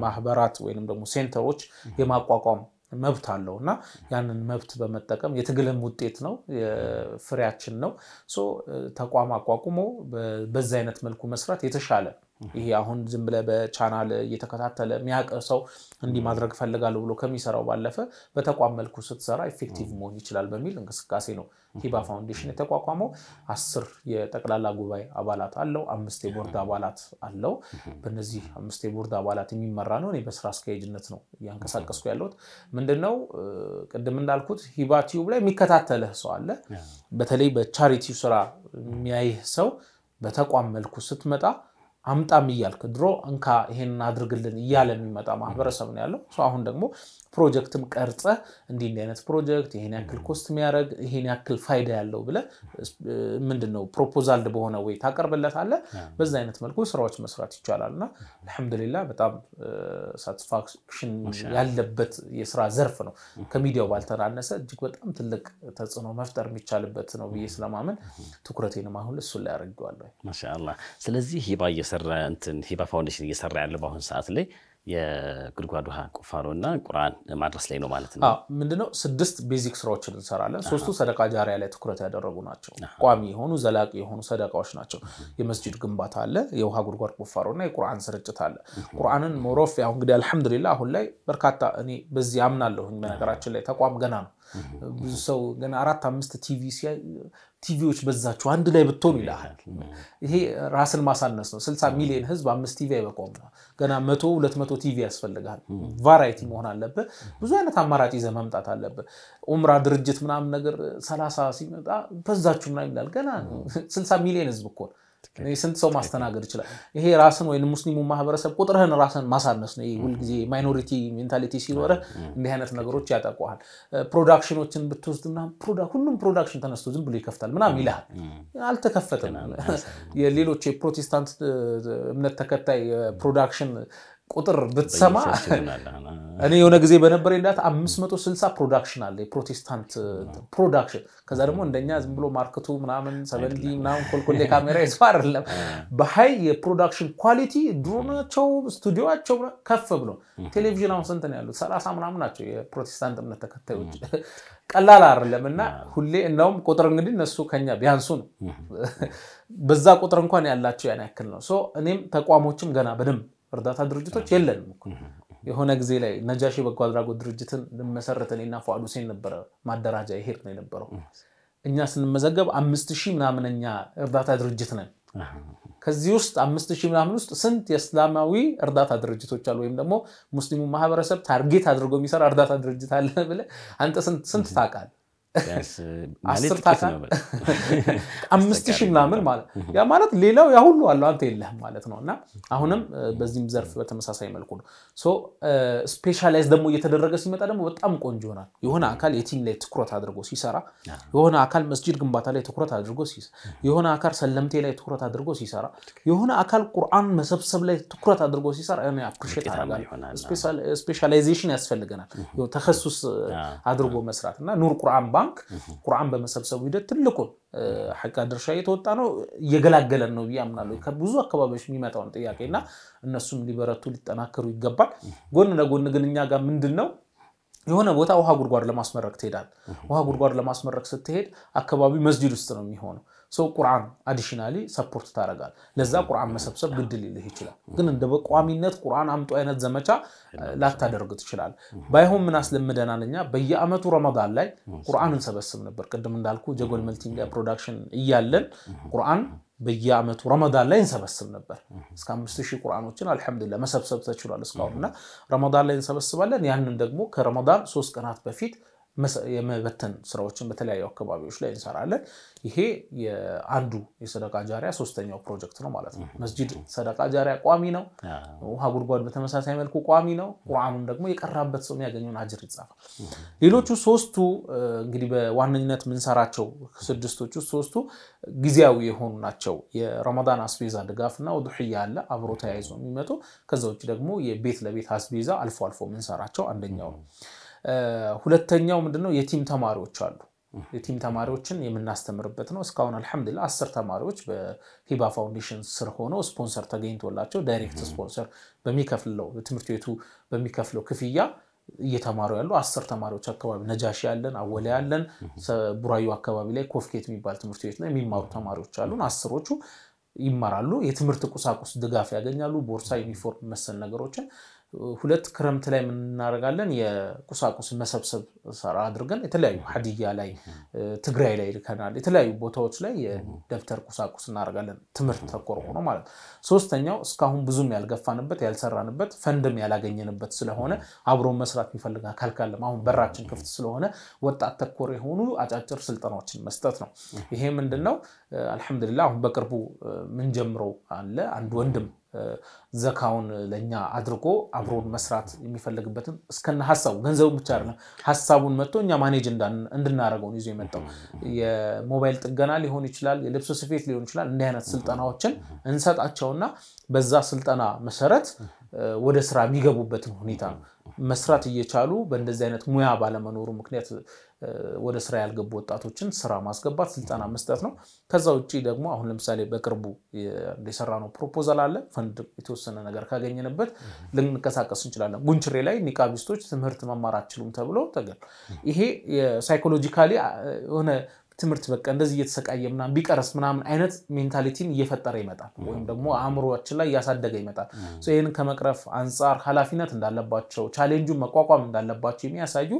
ማህበራት ወይንም ደግሞ ሴንተሮች የማቋቋም መብት አለውና ያንን መብት በመጠቀም የትግልም ውጤት ነው ፍሬያችን ነው ሶ ተቋም አቋቁሞ በዛ አይነት መልኩ መስራት የተሻለ ይሄ አሁን ዝም ብለ በቻናል እየተከታተለ የሚያቀሰው እንዲ ማድረግ ፈልጋለሁ ብሎ ከሚሰራው ባለፈ በተቋም መልኩ ስትሰራ ኢፌክቲቭ መሆን ይችላል በሚል እንቅስቃሴ ነው ሂባ ፋውንዴሽን የተቋቋመው 10 የጠቅላላ ጉባኤ አባላት አለው 5 የቦርድ አባላት አለው በእነዚህ 5 የቦርድ አባላት የሚመራ ነው እኔ በስራ አስኪያጅነት ነው ያንቀሳቀስኩ ያለሁት ምንድነው ቅድም እንዳልኩት ሂባ ቲዩብ ላይ የሚከታተልህ ሰው አለ በተለይ በቻሪቲ ስራ የሚያይህ ሰው በተቋም መልኩ ስትመጣ አምጣም ይያልክ ድሮ እንካ ይሄን አድርግልን ይያለ የሚመጣ ማህበረሰብ ነው ያለው ሶ አሁን ደግሞ ፕሮጀክትም ቀርጸ እንዲ አይነት ፕሮጀክት ይሄን ያክል ኮስት የሚያረግ ይሄን ያክል ፋይዳ ያለው ብለ ምንድነው ፕሮፖዛል በሆነ ወይ ታቀርበለታለ በዛ አይነት መልኩ ስራዎች መስራት ይቻላልና አልহামዱሊላህ በጣም ሳቲስፋክሽን ያለበት የስራ ዘርፍ ነው ከሚዲያው ባልተናነሰ እጅግ በጣም ትልቅ ተጽዕኖ መፍጠር የሚቻልበት ነው ብዬ ስለማመን ትኩረቴንም አሁን እሱ ላይ አድርጌዋለሁ ማሻአላህ ስለዚህ ሂባ እየሰራ እንትን ሂባ ፋውንዴሽን እየሰራ ያለው በአሁን ሰዓት ላይ የጉድጓድ ውሃ ቁፋሮና ቁርአን ማድረስ ላይ ነው ማለት ነው ምንድነው 6 ቤዚክ ስራዎችን እንሰራለን 3ቱ ሰደቃ ጃሪያ ላይ ትኩረት ያደረጉ ናቸው ቋሚ የሆኑ ዘላቂ የሆኑ ሰደቃዎች ናቸው የመስጂድ ግንባታ አለ የውሃ ጉድጓድ ቁፋሮና የቁርአን ስርጭት አለ ቁርአንን ሞሮፍ ያው እንግዲህ አልহামዱሊላህ አሁን ላይ በርካታ እኔ በዚህ አምናለሁ በነገራችን ላይ ተቋም ገና ነው ብዙ ሰው ገና 4-5 ቲቪዎች በዛቸው አንድ ላይ ብትሆኑ ይላል ይሄ ራስን ማሳነስ ነው 60 ሚሊዮን ህዝብ 5 ቲቪ አይበቃውም ገና 100-200 ቲቪ ያስፈልጋል ቫራይቲ መሆን አለበት ብዙ አይነት አማራጭ ይዘህ መምጣት አለበት ኡምራ ድርጅት ምናምን ነገር 30 ሲመጣ በዛችሁ ምናምን ይላል ገና 60 ሚሊዮን ህዝብ እኮ ስንት ሰው ማስተናገድ ይችላል ይሄ ራስን ወይ ሙስሊሙ ማህበረሰብ ቁጥርህን ራስን ማሳነስ ነው ይሄ ሁሉ ጊዜ ማይኖሪቲ ሜንታሊቲ ሲኖር እንደ አይነት ነገሮች ያጠቋል ፕሮዳክሽኖችን ብትወስድና ሁሉም ፕሮዳክሽን ተነስቶ ዝም ብሎ ይከፍታል ምናምን ይላል አልተከፈተም የሌሎች የፕሮቴስታንት እምነት ተከታይ ፕሮዳክሽን ቁጥር ብትሰማ እኔ የሆነ ጊዜ በነበረ እንዳት 560 ፕሮዳክሽን አለ የፕሮቴስታንት ፕሮዳክሽን ከዛ ደግሞ እንደኛ ዝም ብሎ ማርኬቱ ምናምን 70 ምናምን ኮልኮሌ ካሜራ ይስፋርለም በሃይ የፕሮዳክሽን ኳሊቲ ድሮናቸው ስቱዲዮአቸው ከፍ ብሎ ቴሌቪዥን አሁን ስንት ነው ያሉት 30 ምናምን ናቸው የፕሮቴስታንት እምነት ተከታዮች ቀላል አይደለምና ሁሌ እንደውም ቁጥር እንግዲህ እነሱ ከኛ ቢያንሱ ነው በዛ ቁጥር እንኳን ያላቸው ያን ያክል ነው ሶ እኔም ተቋሞችም ገና በደም እርዳታ ድርጅቶች የለንም የሆነ ጊዜ ላይ ነጃሺ በጎ አድራጎት ድርጅትን ለመሰረተኝና ፏዱ ሁሴን ነበር ማደራጃ ይሄድ ነው የነበረው እኛ ስንመዘገብ 5000 ምናምንኛ እርዳታ ድርጅት ነን ከዚህ ውስጥ 5000 ምናምን ውስጥ ስንት የእስላማዊ እርዳታ ድርጅቶች አሉ ወይም ደግሞ ሙስሊሙ ማህበረሰብ ታርጌት አድርጎ የሚሰራ እርዳታ ድርጅት አለ ብለ አንተ ስንት ታቃል ማለት ታቃል 5000 ምናምን ማለት ያ ማለት ሌላው ያ ሁሉ አለው አንተ የለህም ማለት ነውና አሁንም በዚህም ዘርፍ በተመሳሳይ መልኩ ነው ሶ ስፔሻላይዝ ደግሞ እየተደረገ ሲመጣ ደግሞ በጣም ቆንጆ ይሆናል የሆነ አካል የቲም ላይ ትኩረት አድርጎ ሲሰራ የሆነ አካል መስጂድ ግንባታ ላይ ትኩረት አድርጎ ሲሰራ የሆነ አካል ሰለምቴ ላይ ትኩረት አድርጎ ሲሰራ የሆነ አካል ቁርአን መሰብሰብ ላይ ትኩረት አድርጎ ሲሰራ እኔ አፕሪሺየት አደርጋለሁ ስፔሻላይዜሽን ያስፈልገናል ተخصص አድርጎ መስራትና ኑር ቁርአን ባንክ ቁርአን በመሰብሰቡ ሂደት ትልቁ ሐቃ ድርሻ የተወጣ ነው እየገላገለን ነው ቢያምናለሁ ከብዙ አካባቢዎች የሚመጣውን ጥያቄና እነሱም ሊበረቱ ሊጠናከሩ ይገባል ጎን ለጎን ግን እኛ ጋር ምንድነው የሆነ ቦታ ውሃ ጉድጓድ ለማስመረቅ ትሄዳል ውሃ ጉድጓድ ለማስመረቅ ስትሄድ አካባቢ መስጂድ ውስጥ ነው የሚሆነው ሶ ቁርአን አዲሽናሊ ሰፖርት ታረጋል ለዛ ቁርአን መሰብሰብ ግድ ሊልህ ይችላል ግን እንደ በቋሚነት ቁርአን አምጦ አይነት ዘመቻ ላታደርግ ትችላል ባይሆን ምን አስለምደናልኛ በየአመቱ ረመዳን ላይ ቁርአንን ሰበስብ ነበር ቀደም እንዳልኩ ጀጎል መልቲሚዲያ ፕሮዳክሽን እያለን ቁርአን በየአመቱ ረመዳን ላይ እንሰበስብ ነበር እስከ 5000 ቁርአኖችን አልহামዱሊላህ መሰብሰብ ተችሏል እስካሁንና ረመዳን ላይ እንሰበስባለን ያንን ደግሞ ከረመዳን 3 ቀናት በፊት የመበተን ስራዎችን በተለያዩ አካባቢዎች ላይ እንሰራለን ይሄ የአንዱ የሰደቃ ጃሪያ ሶስተኛው ፕሮጀክት ነው ማለት ነው መስጂድ ሰደቃ ጃሪያ ቋሚ ነው ውሃ ጉድጓድ በተመሳሳይ መልኩ ቋሚ ነው ቁርአኑን ደግሞ የቀራበት ሰው የሚያገኘውን አጅር ይጻፋል ሌሎቹ ሶስቱ እንግዲህ በዋነኝነት ምንሰራቸው ስድስቶቹ ሶስቱ ጊዜያዊ የሆኑ ናቸው የረመዳን አስቤዛ ድጋፍና ወዱህያ አለ አብሮ ተያይዞ የሚመጡ ከዛውጭ ደግሞ የቤት ለቤት አስቤዛ አልፎ አልፎ ምንሰራቸው አንደኛው ነው ሁለተኛው ምንድነው የቲም ተማሪዎች አሉ የቲም ተማሪዎችን የምናስተምርበት ነው እስካሁን አልহামዱሊላህ 10 ተማሪዎች በሂባ ፋውንዴሽን ስር ሆነው ስፖንሰር ተገኝቶላቸው ዳይሬክት ስፖንሰር በሚከፍለው ትምርት ቤቱ በሚከፍለው ክፍያ እየተማሩ ያሉ 10 ተማሪዎች አካባቢ ነጃሺ ያለን አወለ ያለን ቡራዩ አካባቢ ላይ ኮፍኬት የሚባል ትምርት ቤት ላይ የሚማሩ ተማሪዎች አሉን 10ዎቹ ይማራሉ የትምርት ቁሳቁስ ድጋፍ ያገኛሉ ቦርሳ ዩኒፎርም መሰል ነገሮችን ሁለት ክረምት ላይ ምን እናደርጋለን የቁሳቁስ መሰብሰብ ሰራ አድርገን የተለያዩ ሀዲያ ላይ ትግራይ ላይ ልከናል የተለያዩ ቦታዎች ላይ የደብተር ቁሳቁስ እናደርጋለን ትምርት ተኮር ሆኖ ማለት ሶስተኛው እስካሁን ብዙም ያልገፋንበት ያልሰራንበት ፈንድም ያላገኘንበት ስለሆነ አብሮ መስራት የሚፈልጋ ካልካለም አሁን በራችን ክፍት ስለሆነ ወጣት ተኮር የሆኑ አጫጭር ስልጠናዎችን መስጠት ነው ይሄ ምንድነው አልহামዱሊላህ አሁን በቅርቡ ምን ጀምሮ አለ አንድ ወንድም ዘካውን ለኛ አድርጎ አብሮን መስራት የሚፈልግበትን እስከነ ሐሳቡ ገንዘቡ ብቻ አይደለም ሐሳቡን መጥቶኛ ማኔጅ እንድናረጋው ነው ይዞ የመጣው የሞባይል ጥገና ሊሆን ይችላል የልብስ ስፌት ሊሆን ይችላል እንደ አይነት ስልጠናዎችን እንሰጣቸውና በዛ ስልጠና መሰረት ወደ ስራ የሚገቡበትን ሁኔታ መስራት እየቻሉ በእንደዚህ አይነት ሙያ ባለመኖሩ ምክንያት ወደ ስራ ያልገቡ ወጣቶችን ስራ ማስገባት ስልጠና መስጠት ነው ከዛ ውጪ ደግሞ አሁን ለምሳሌ በቅርቡ የሰራነው ፕሮፖዛል አለ ፈንድ የተወሰነ ነገር ካገኘንበት ልንቀሳቀስ እንችላለን ጉንችሬ ላይ ኒቃቢስቶች ትምህርት መማር አችሉም ተብሎ ተገል ይሄ ሳይኮሎጂካሊ ሆነ ትምህርት በቃ እንደዚህ እየተሰቃየምና ቢቀርስ ምናምን አይነት ሜንታሊቲን እየፈጠረ ይመጣል ወይም ደግሞ አእምሮአችን ላይ ያሳደገ ይመጣል ሶ ይሄን ከመቅረፍ አንፃር ኃላፊነት እንዳለባቸው ቻሌንጁን መቋቋም እንዳለባቸው የሚያሳዩ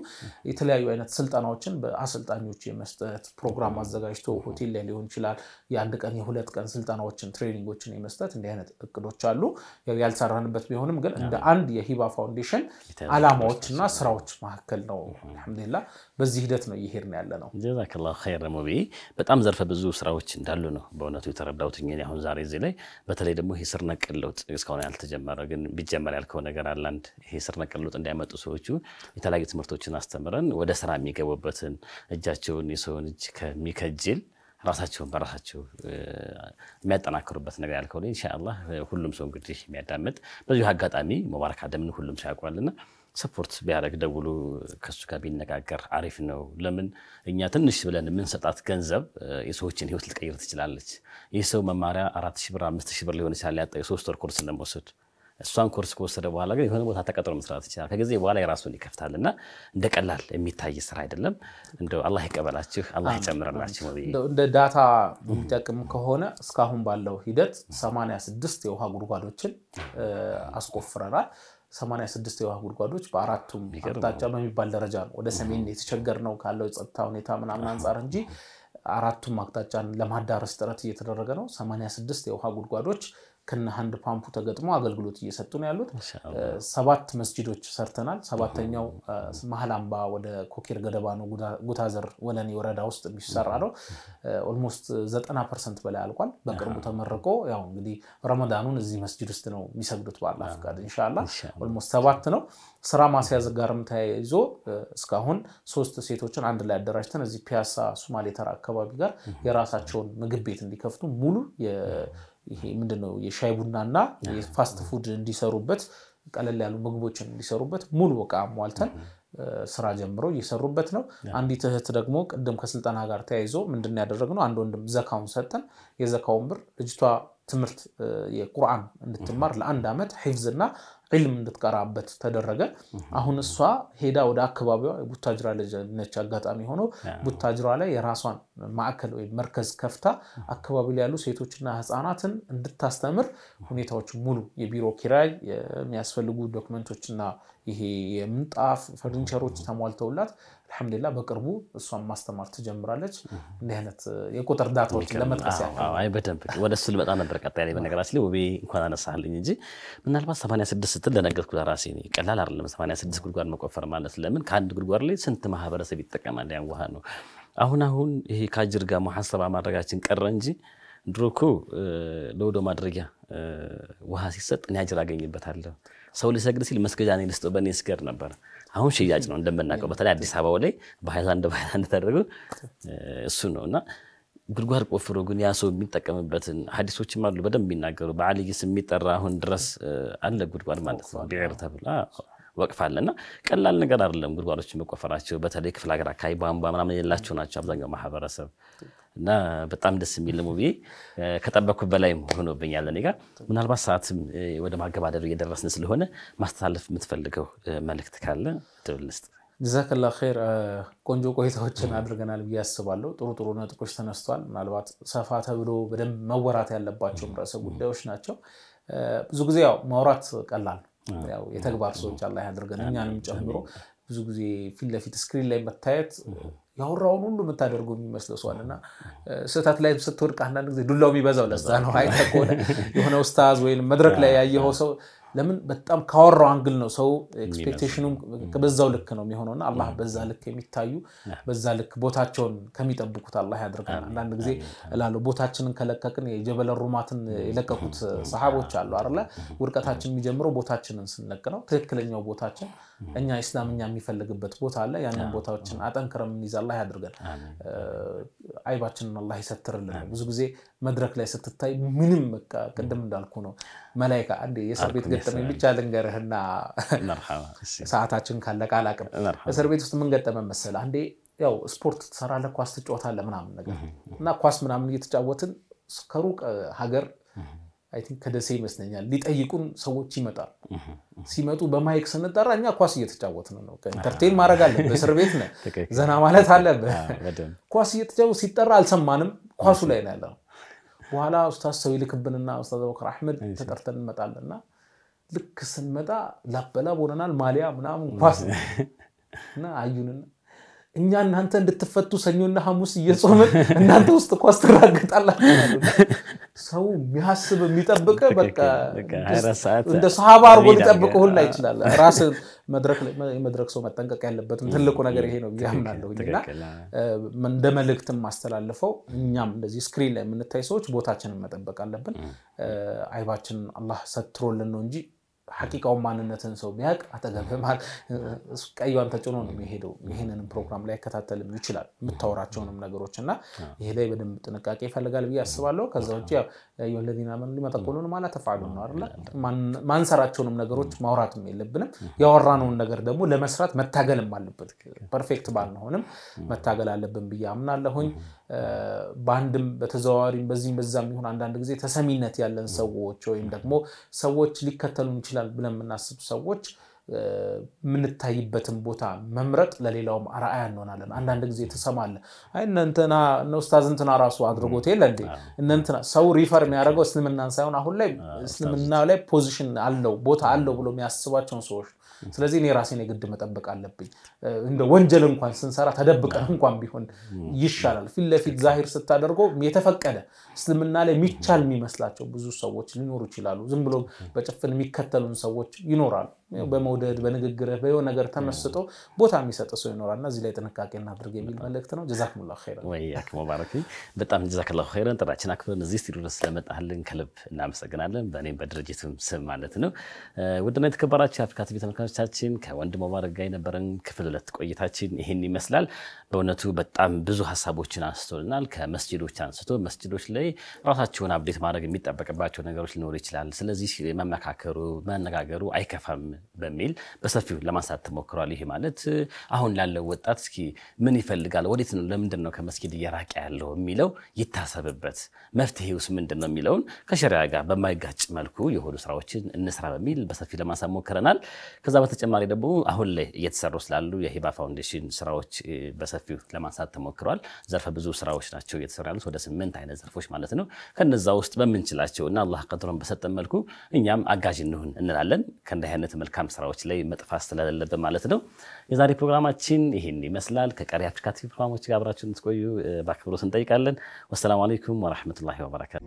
የተለያዩ አይነት ስልጠናዎችን በአሰልጣኞች የመስጠት ፕሮግራም አዘጋጅቶ ሆቴል ላይ ሊሆን ይችላል የአንድ ቀን የሁለት ቀን ስልጠናዎችን ትሬኒንጎችን የመስጠት እንደ አይነት እቅዶች አሉ ያልሰራንበት ቢሆንም ግን እንደ አንድ የሂባ ፋውንዴሽን አላማዎችና ስራዎች መካከል ነው አልহামዱሊላህ በዚህ ሂደት ነው ይሄርን ያለ ነው ጀዛከላሁ ኸይር ሙቢ በጣም ዘርፈ ብዙ ስራዎች እንዳሉ ነው በእውነቱ የተረዳሁት እኔ አሁን ዛሬ እዚህ ላይ በተለይ ደግሞ ይሄ ስር ነቀል ለውጥ እስካሁን ያልተጀመረ ግን ቢጀመር ያልከው ነገር አለ አንድ ይሄ ስር ነቀል ለውጥ እንዲያመጡ ሰዎቹ የተለያዩ ትምህርቶችን አስተምረን ወደ ስራ የሚገቡበትን እጃቸውን የሰውን እጅ ከሚከጅል ራሳቸውን በራሳቸው የሚያጠናክሩበት ነገር ያልከው ነው ኢንሻአላህ ሁሉም ሰው እንግዲህ የሚያዳምጥ በዚህ አጋጣሚ ሙባረክ አደምን ሁሉም ሰው ያውቃልና ሰፖርት ቢያደርግ ደውሉ ከሱ ጋር ቢነጋገር አሪፍ ነው ለምን እኛ ትንሽ ብለን ምን ሰጣት ገንዘብ የሰዎችን ህይወት ልትቀይር ትችላለች የሰው መማሪያ 4000 ብር 5000 ብር ሊሆን ይችላል ያጣው 3 ወር ኮርስ እንደምወስድ እሷን ኮርስ ከወሰደ በኋላ ግን የሆነ ቦታ ተቀጥሮ መስራት ይችላል ከጊዜ በኋላ የራሱን ይከፍታልና እንደቀላል የሚታይ ስራ አይደለም እንደው አላህ ይቀበላችሁ አላህ ይጨምርላችሁ እንደ ዳታ የሚጠቅም ከሆነ እስካሁን ባለው ሂደት 86 የውሃ ጉድጓዶችን አስቆፍረናል 86 የውሃ ጉድጓዶች በአራቱም አቅጣጫ በሚባል ደረጃ ነው ወደ ሰሜን የተቸገር ነው ካለው የጸጥታ ሁኔታ ምናምን አንፃር እንጂ አራቱም አቅጣጫን ለማዳረስ ጥረት እየተደረገ ነው 86 የውሃ ጉድጓዶች ከነ ሃንድ ፓምፑ ተገጥሞ አገልግሎት እየሰጡ ነው ያሉት 7 መስጂዶች ሰርተናል 7ኛው መሐላምባ ወደ ኮኬር ገደባ ነው ጉታዘር ወለኔ ወረዳ ውስጥ የሚሰራ ነው ኦልሞስት 90% በላይ አልቋል በቅርቡ ተመርቆ ያው እንግዲህ ረመዳኑን እዚህ መስጂድ ውስጥ ነው የሚሰግዱት በአላህ ፍቃድ ኢንሻአላህ ኦልሞስት 7 ነው ስራ ማስያዝ ጋርም ተያይዞ እስካሁን 3 ሴቶችን አንድ ላይ አደራጅተን እዚህ ፒያሳ ሶማሌ ተራ አካባቢ ጋር የራሳቸውን ምግብ ቤት እንዲከፍቱ ሙሉ ይሄ ምንድነው የሻይ ቡናና የፋስት ፉድ እንዲሰሩበት ቀለል ያሉ ምግቦችን እንዲሰሩበት ሙሉ ወቃ አሟልተን ስራ ጀምሮ እየሰሩበት ነው አንዲት እህት ደግሞ ቀደም ከስልጣና ጋር ተያይዞ ምንድነው ያደረግነው አንድ ወንድም ዘካውን ሰጠን የዘካውን ብር ልጅቷ ትምርት የቁርአን እንድትማር ለአንድ አመት ሒፍዝና ዒልም እንድትቀራበት ተደረገ አሁን እሷ ሄዳ ወደ አካባቢዋ ቡታጅራ ለነች አጋጣሚ ሆኖ ቡታጅራ ላይ የራሷን ማዕከል ወይ መርከዝ ከፍታ አካባቢ ላይ ያሉ ሴቶችና ህፃናትን እንድታስተምር ሁኔታዎች ሙሉ የቢሮ ኪራይ የሚያስፈልጉ ዶክመንቶችና ይሄ የምንጣፍ ፈርኒቸሮች ተሟልተውላት አልহামዱሊላህ በቅርቡ እሷን ማስተማር ትጀምራለች እንደ አይነት የቁጥር ዳታዎች ለመጥቀስ ያለው አይ በደንብ ወደሱ ልመጣ ነበር ቀጣይ ላይ በነገራችን ላይ ወቤ እንኳን አነሳልኝ እንጂ ምናልባት 86 ስትል ለነገርኩ ራሴ ነው ቀላል አይደለም 86 ጉድጓድ መቆፈር ማለት ለምን ከአንድ ጉድጓድ ላይ ስንት ማህበረሰብ ይተቀማል ያን ውሃ ነው አሁን ይሄ ካጅር ጋር መሐሰባ ማድረጋችን ቀረ እንጂ ድሮኮ ለወዶ ማድረጊያ ውሃ ሲሰጥ እኔ አጅር አገኝበታለሁ ሰው ሊሰግድ ሲል መስገጃ ነው ልስጠው በኔ ስገር ነበር አሁን ሽያጭ ነው እንደምናቀው በተለይ አዲስ አበባ ላይ በሃይላንድ ተደረገ እሱ ነውና ጉድጓድ ቆፍሮ ግን ያ ሰው የሚጠቀምበትን ሐዲሶችም አሉ በደንብ የሚናገሩ በአልይ ስም የሚጠራ አሁን ድረስ አለ ጉድጓድ ማለት ነው ቢዕር ተብላ ወቅፋለና ቀላል ነገር አይደለም ጉድጓዶችን መቆፈራቸው በተለይ ክፍለ ሀገር አካባቢ ቧንቧ ምናምን የላቸው ናቸው አብዛኛው ማህበረሰብ እና በጣም ደስ የሚል ነው ከጠበቅኩ በላይ ሆኖብኛል እኔ ጋር ምናልባት ሰዓትም ወደ ማገባደዱ እየደረስን ስለሆነ ማስተላለፍ የምትፈልገው መልእክት ካለ ትብልስት ጀዛከላሁ ኸይር ቆንጆ ቆይታዎችን አድርገናል በያስባለሁ ጥሩ ነጥቦች ተነስተዋል ምናልባት ሰፋ ተብሎ በደንብ መወራት ያለባቸው ራስ ጉዳዮች ናቸው ብዙ ጊዜ ያው ማውራት ቀላል ያው የተግባር ሰዎች አላህ ያድርገን እኛንም ጨምሮ ብዙ ጊዜ ፊት ለፊት ስክሪን ላይ መታየት ያወራውን ሁሉ መታደርጉ የሚመስለው ሰዋልና ስህተት ላይ ስትወድቅ አንዳንድ ጊዜ ዱላው የሚበዛው ለዛ ነው አይተቆነ የሆነ ኡስታዝ ወይ መድረክ ላይ ያየው ሰው ለምን በጣም ካወራው አንግል ነው ሰው ኤክስፔክቴሽኑም በዛው ልክ ነው የሚሆነውና አላህ በዛ ልክ የሚታዩ በዛ ልክ ቦታቸውን ከሚጠብቁት አላህ ያድርገን አንዳንድ ጊዜ እላለሁ ቦታችንን ከለከክን የጀበል ሩማትን የለከኩት ሰሃቦች አሉ አይደለ ውርቀታችን የሚጀምረው ቦታችንን ስንለቅ ነው ትክክለኛው ቦታችን እኛ እስላምኛ የሚፈልግበት ቦታ አለ ያንን ቦታዎችን አጠንክረን እንይዝ አላህ ያድርገን አይባችንን አላህ ይሰትርልን ብዙ ጊዜ መድረክ ላይ ስትታይ ምንም በቃ ቀደም እንዳልኩ ነው መላእክት አንዴ የሰር ቤት ገጠመኝ ብቻ ልንገርህና መርሐባ ሰዓታችን ካለቀ አላቅም እስር ቤት ውስጥ ምን ገጠመ መሰለህ አንዴ ያው ስፖርት ትሰራለህ ኳስ ትጫወታለህ ምናምን ነገር እና ኳስ ምናምን እየተጫወትን ከሩቅ ሀገር አይ ቲንክ ከደሴ ይመስለኛል ሊጠይቁን ሰዎች ይመጣሉ ሲመጡ በማይክ ስንጠራ እኛ ኳስ እየተጫወትን ነው ኢንተርቴን ማድረግ አለብህ እስር ቤት ነህ ዘና ማለት አለብህ ኳስ እየተጫወቱ ሲጠራ አልሰማንም ኳሱ ላይ ነው ያለው በኋላ ኡስታዝ ሰው ይልክብንና ኡስታዝ አቡበክር አህመድ ተጠርተን እንመጣለንና ልክ ስንመጣ ላበላ ቦነናል ማሊያ ምናምን ኳስ እና አዩንና እኛ እናንተ እንድትፈቱ ሰኞና ሐሙስ እየጾምን እናንተ ውስጥ ኳስ ተራገጣላችሁ ሰው የሚያስብ የሚጠብቀ በቃ እንደ ሰሃባ አርጎ ሊጠብቁ ሁላ ይችላል ራስ መድረክ ሰው መጠንቀቅ ያለበትም ትልቁ ነገር ይሄ ነው ያምናለሁና እንደ መልእክትም ማስተላለፈው እኛም እንደዚህ ስክሪን ላይ የምንታይ ሰዎች ቦታችንን መጠበቅ አለብን አይባችን አላህ ሰትሮልን ነው እንጂ ሐቂቃው ማንነትን ሰው ቢያቅ አተገበ ማለት ቀይዋን ተጭኖ ነው የሚሄደው ይሄንንም ፕሮግራም ላይ ከተተልም ይችላል የምታወራቸውንም ነገሮችና ይሄ ላይ በደንብ ጥንቃቄ ይፈልጋል ብዬ አስባለሁ ከዛ ውጪ ያው የወለዲና ማን ሊመጣቆሉን ማለት ተፋሉ ነው አይደል ማንሰራቸውንም ነገሮች ማውራትም የለብንም ያወራነውን ነገር ደግሞ ለመስራት መታገልም አለበት ፐርፌክት ባልሆንም መታገል አለብን ብዬ አምናለሁኝ ባንድም በተዘዋዋሪም በዚህም በዛም ይሁን አንዳንድ ጊዜ ተሰሚነት ያለን ሰዎች ወይም ደግሞ ሰዎች ሊከተሉን ይችላል ብለን እናስብ ሰዎች ምንታይበትን ቦታ መምረጥ ለሌላውም አራያ እንሆናለን አንዳንድ ጊዜ ተሰማለ አይ እንንተና ኡስታዝ እንትና ራሱ አድርጎት የለ እንዴ እንንተና ሰው ሪፈር የሚያደርገው እስልምናን ሳይሆን አሁን ላይ እስልምና ላይ ፖዚሽን አለው ቦታ አለው ብሎ የሚያስባቸው ሰዎች ስለዚህ እኔ ራሴን የግድ መጠበቅ አለብኝ እንደ ወንጀል እንኳን ስንሰራ ተደብቀን እንኳን ቢሆን ይሻላል ፊት ለፊት ዛሂር ስታደርገው የተፈቀደ እስልምና ላይ ሚቻል የሚመስላቸው ብዙ ሰዎች ሊኖሩ ይችላሉ ዝም ብሎ በጭፍን የሚከተሉን ሰዎች ይኖራሉ በመውደድ በንግግር በየው ነገር ተመስጦ ቦታ የሚሰጥ ሰው ይኖራልና እዚህ ላይ ጥንቃቄ እናድርግ የሚል መልእክት ነው ጀዛኩሙላህ ኸይራን ወያክ ሙባረክ በጣም ጀዛከላሁ ኸይራን ጥራችን አክብረን እዚህ ስቱዲዮ ስለመጣህልን ከልብ እናመሰግናለን በእኔም በድርጅቱም ስም ማለት ነው ወደና የተከበራችሁ የአፍሪካ ቲቪ ተመልካቾቻችን ከወንድም ሙባረክ ጋር የነበረን ክፍል 2 ቆይታችን ይሄን ይመስላል በእውነቱ በጣም ብዙ ሐሳቦችን አንስቶልናል ከመስጂዶች አንስቶ መስጂዶች ላይ ራሳቸውን አፕዴት ማድረግ የሚጠበቅባቸው ነገሮች ሊኖር ይችላል ስለዚህ መመካከሩ መነጋገሩ አይከፋም በሚል በሰፊው ለማንሳት ተሞክሯል ይሄ ማለት አሁን ላለው ወጣት እስኪ ምን ይፈልጋል ወዴት ነው ለምንድን ነው ከመስጊድ እየራቀ ያለው የሚለው ይታሰብበት መፍትሄውስ ምንድነው የሚለውን ከሸሪዓ ጋር በማይጋጭ መልኩ የሆዱ ስራዎችን እንስራ በሚል በሰፊው ለማንሳት ሞክረናል ከዛ በተጨማሪ ደግሞ አሁን ላይ እየተሰሩ ስላሉ የሂባ ፋውንዴሽን ስራዎች በሰፊው ለማንሳት ተሞክሯል ዘርፈ ብዙ ስራዎች ናቸው እየተሰሩ ያሉት ወደ 8 አይነት ዘርፎች ማለት ነው ከነዛ ውስጥ በመንችላቸውና አላህ ቀድሮን በሰጠን መልኩ እኛም አጋዥ እንሁን እንላለን ከእንዲህ አይነት መልካም ስራዎች ላይ መጥፋት ስለሌለበት ማለት ነው የዛሬ ፕሮግራማችን ይሄን ይመስላል ከቀሪ አፍሪካ ቲቪ ፕሮግራሞች ጋር አብራችሁን ትቆዩ በአክብሮት እንጠይቃለን ወሰላሙ አለይኩም ወራህመቱላሂ ወበረካቱ